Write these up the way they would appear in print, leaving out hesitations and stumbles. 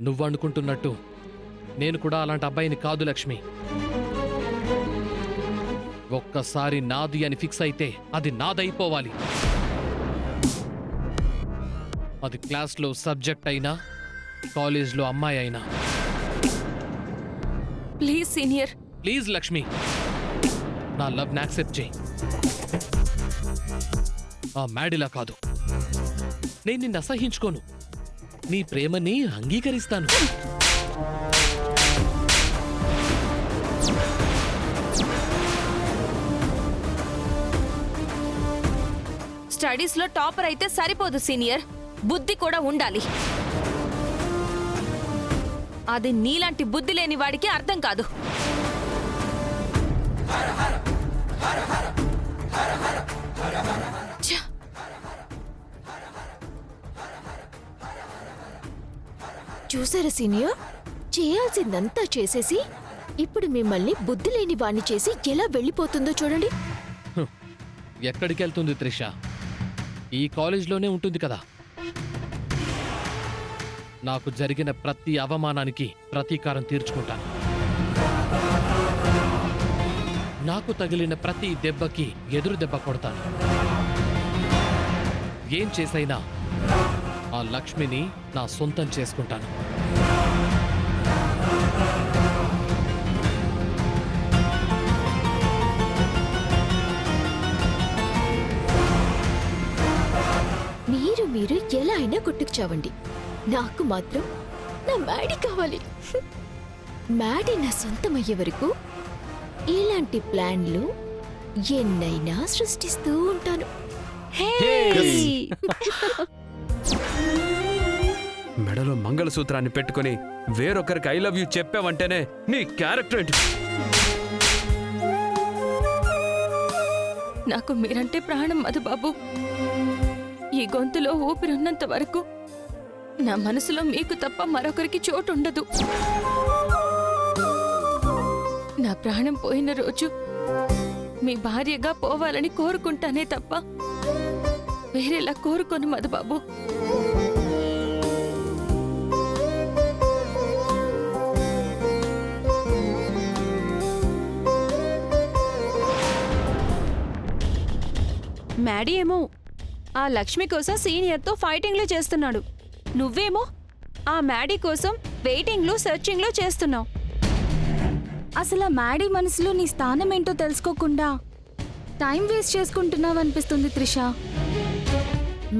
నువ్వనుకుంటున్నట్టు నేను కూడా అలాంటి అబ్బాయిని కాదు లక్ష్మి. ఒక్కసారి నాది అని ఫిక్స్ అయితే అది నాదైపోవాలి. అది క్లాస్లో సబ్జెక్ట్ అయినా, కాలేజ్లో అమ్మాయి అయినా. Please senior. ప్లీజ్ లక్ష్మి, నా లవ్ని యాక్సెప్ట్ చేయి. ఆ మ్యాడిలా కాదు. నేను నిన్ను అసహించుకోను, నీ ప్రేమని అంగీకరిస్తాను. స్టడీస్ లో టాపర్ అయితే సరిపోదు సీనియర్, బుద్ధి కూడా ఉండాలి. అది నీలాంటి బుద్ధి లేని వాడికి అర్థం కాదు. ఛ! చూసారా సీనియర్, చేయాల్సిందంతా చేసేసి ఇప్పుడు మిమ్మల్ని బుద్ధి లేని వాణ్ణి చేసి ఎలా వెళ్ళిపోతుందో చూడండి. ఎక్కడికి వెళ్తుంది త్రిష? ఈ కాలేజ్లోనే ఉంటుంది కదా. నాకు జరిగిన ప్రతి అవమానానికి ప్రతీకారం తీర్చుకుంటాను. నాకు తగిలిన ప్రతి దెబ్బకి ఎదురు దెబ్బ కొడతాను. ఏం చేసైనా ఆ లక్ష్మిని నా సొంతం చేసుకుంటాను. మీరు ఎలా అయినా కొట్టుకు చావండి, నాకు మాత్రం నా మ్యాడీ కావాలి. మ్యాడీ నా సొంతమయ్యే వరకు ఇలాంటి ప్లాన్లు ఎన్నైనా సృష్టిస్తూ ఉంటాను. మెడలో మంగళసూత్రాన్ని పెట్టుకుని వేరొకరికి ఐ లవ్ యూ చెప్పావంటేనే నీ క్యారెక్టర్ ఏంటి? నాకు మీరంటే ప్రాణం మధుబాబు. ఈ గొంతులో ఊపిరున్నంత వరకు నా మనసులో మీకు తప్ప మరొకరికి చోటు ఉండదు. నా ప్రాణం పోయిన రోజు మీ భార్యగా పోవాలని కోరుకుంటానే తప్ప వేరేలా కోరుకోను మధుబాబు. మ్యాడీ ఏమో ఆ లక్ష్మి కోసం సీనియర్తో ఫైటింగ్లు చేస్తున్నాడు, నువ్వేమో ఆ మ్యాడీ కోసం వెయిటింగ్లు సెర్చింగ్లు చేస్తున్నావు. అసలు ఆ మ్యాడీ మనసులో నీ స్థానం ఏంటో తెలుసుకోకుండా టైం వేస్ట్ చేసుకుంటున్నావు అనిపిస్తుంది త్రిష.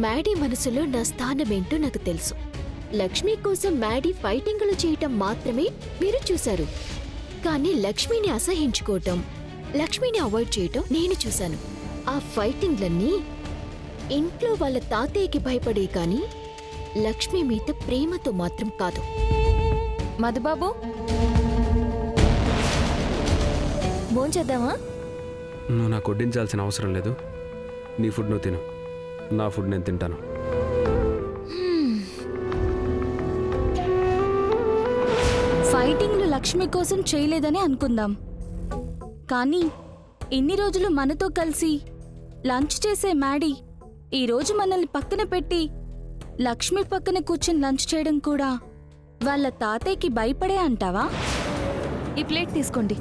మ్యాడీ మనసులో నా స్థానమేంటో నాకు తెలుసు. లక్ష్మి కోసం మ్యాడీ ఫైటింగ్లు చేయటం మాత్రమే మీరు చూశారు, కానీ లక్ష్మిని అసహించుకోవటం, లక్ష్మిని అవాయిడ్ చేయటం నేను చూశాను. ఆ ఫైటింగ్లన్నీ ఇంట్లో వాళ్ళ తాతయ్యకి భయపడే కాని లక్ష్మి మీద ప్రేమతో మాత్రం కాదు. మధుబాబు, భోంచేద్దామా? నువ్వు నాకు వడ్డించాల్సిన అవసరం లేదు. నీ ఫుడ్ నువ్వు తిను, నా ఫుడ్ నేను తింటాను. ఫైటింగ్లు లక్ష్మి కోసం చేయలేదని అనుకుందాం, కానీ ఇన్ని రోజులు మనతో కలిసి లంచ్ చేసే మ్యాడీ ఈరోజు మనల్ని పక్కన పెట్టి లక్ష్మి పక్కన కూర్చుని లంచ్ చేయడం కూడా వాళ్ళ తాతయ్యకి భయపడే అంటావా? ఈ ప్లేట్ తీసుకోండి.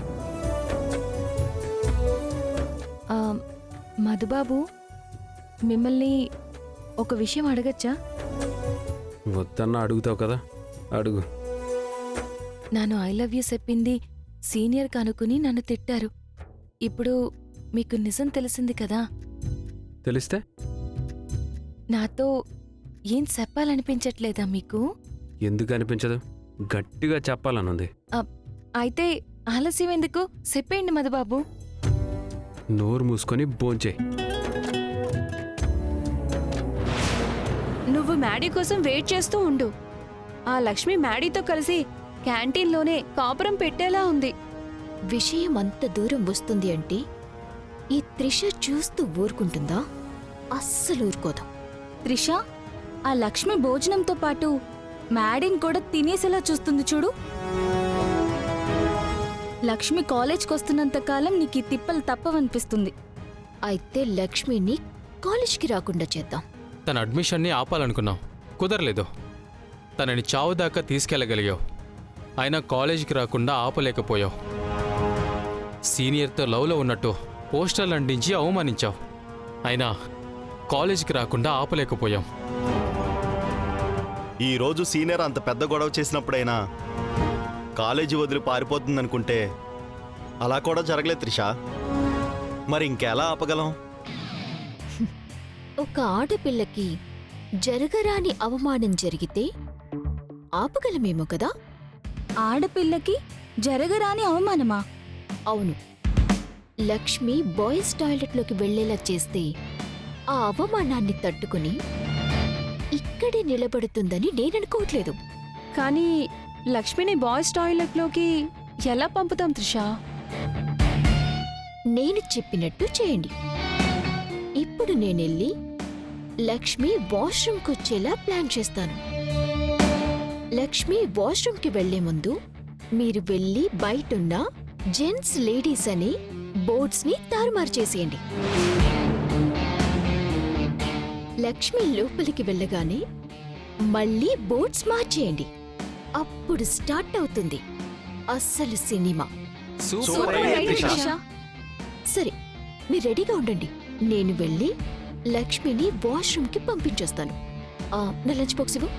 మధుబాబు, మిమ్మల్ని ఒక విషయం అడగచ్చా? వద్దన్నా అడుగుతావు కదా, అడుగు. నాను ఐ లవ్ యూ చెప్పింది సీనియర్ కనుకుని నన్ను తిట్టారు. ఇప్పుడు మీకు నిజం తెలిసింది కదా. తెలిస్తే నాతో ఏం చెప్పాలనిపించట్లేదా మీకు? ఎందుకు అనిపించదు? గట్టిగా చెప్పాలనుంది. అయితే ఆలస్యం ఎందుకు, చెప్పేయండి మధుబాబు. నోరు మూసుకొని భోంచే. నువ్వు మ్యాడీ కోసం వెయిట్ చేస్తూ ఉండు. ఆ లక్ష్మి మ్యాడీతో కలిసి క్యాంటీన్లోనే కాపురం పెట్టేలా ఉంది. విషయం అంత దూరం వస్తుంది అంటే ఈ త్రిష చూస్తూ ఊరుకుంటుందా? అస్సలు ఊరుకోదు. త్రిష, ఆ లక్ష్మి భోజనంతో పాటు మ్యాడీని కూడా తినేసేలా చూస్తుంది చూడు. లక్ష్మి కాలేజ్కి వస్తున్నంత కాలం నీకు ఈ తిప్పలు తప్పవనిపిస్తుంది. అయితే లక్ష్మిని కాలేజ్కి రాకుండా చేద్దాం. తన అడ్మిషన్ని ఆపాలనుకున్నాం, కుదరలేదు. తనని చావు దాకా తీసుకెళ్ళగలిగావు. అయినా కాలేజీకి రాకుండా ఆపలేకపోయావు. సీనియర్తో లవ్లో ఉన్నట్టు పోస్టర్లు అంటించి అవమానించావు. అయినా కాలేజీకి రాకుండా ఆపలేకపోయాం. ఈ రోజు సీనియర్ అంత పెద్ద గొడవ చేసినప్పుడైనా కాలేజీ వదిలి పారిపోతుందనుకుంటే అలా కూడా జరగలేదు త్రిష. మరి ఇంకెలా ఆపగలం? ఒక ఆడపిల్లకి జరగరాని అవమానం జరిగితే ఆపగలమేమో కదా. ఆడపిల్లకి జరగరాని అవమానమా? అవును, లక్ష్మి బాయ్స్ టాయిలెట్లోకి వెళ్లేలా చేస్తే ఆ అవమానాన్ని తట్టుకుని ఇక్కడే నిలబడుతుందని నేననుకోవట్లేదు. కానీ లక్ష్మిని బాయ్స్ టాయిలెట్లోకి ఎలా పంపుతాం త్రిషా? నేను చెప్పినట్టు చేయండి. ఇప్పుడు నేనెళ్ళి లక్ష్మి వాష్రూమ్కి వచ్చేలా ప్లాన్ చేస్తాను. లక్ష్మి వాష్రూమ్కి వెళ్లే ముందు మీరు వెళ్ళి బయటున్న జెంట్స్ లేడీస్ అని బోర్డ్స్ని తారుమారు చేసేయండి. లక్ష్మి లోపలికి వెళ్ళగానే మళ్ళీ బోర్డ్స్ మార్చేయండి. అప్పుడు స్టార్ట్ అవుతుంది అస్సలు సినిమా. సూపర్ త్రిషా. సరే, మీరు రెడీగా ఉండండి. నేను వెళ్ళి లక్ష్మిని వాష్రూమ్కి పంపించేస్తాను. నా లంచ్ బాక్స్ ఇవ్వు.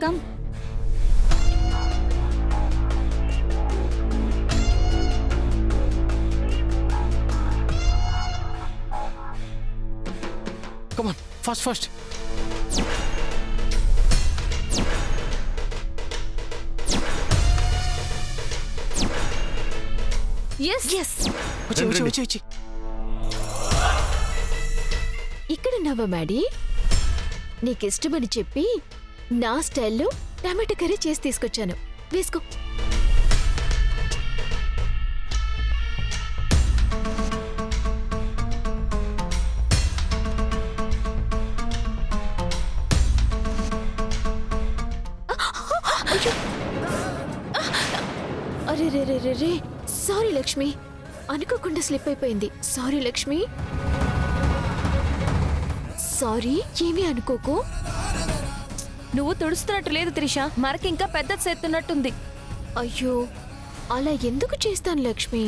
కమ్. కమాన్, ఫాస్ట్ ఫాస్ట్. వచ్చి. ఇక్కడ నవ్వ మ్యాడీ, నీకిష్టమని చెప్పి నా స్టైల్లో టమాటా కర్రీ చేసి తీసుకొచ్చాను. వేసుకో. అరే రే రే రే రే, సారీ లక్ష్మి, అనుకోకుండా స్లిప్ అయిపోయింది. Sorry Lakshmi, sorry. ఏమీ అనుకోకు. నువ్వు తుడుస్తున్నట్టు లేదు త్రిష, మరకింకా పెద్దది చేస్తున్నట్టుంది. అయ్యో, అలా ఎందుకు చేస్తాను లక్ష్మి?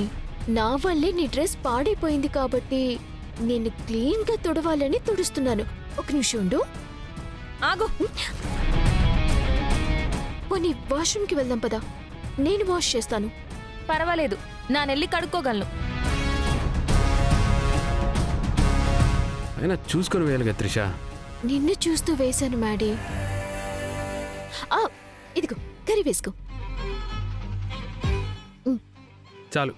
నా వల్లే నీ డ్రెస్ పాడైపోయింది కాబట్టి నేను క్లీన్గా తుడవాలని తుడుస్తున్నాను. ఒక నిమిషం ఉండు. ఆగు. పోనీ వాష్రూమ్కి వెళ్దాం పదా, నేను వాష్ చేస్తాను. పర్వాలేదు, నా నెల్లి కడుక్కోగలను. అయినా చూసుకొని వేయాలిగా త్రిష. నిన్ను చూస్తూ వేశాను మ్యాడీ. ఇదిగో కర్రీ వేసుకో. చాలు.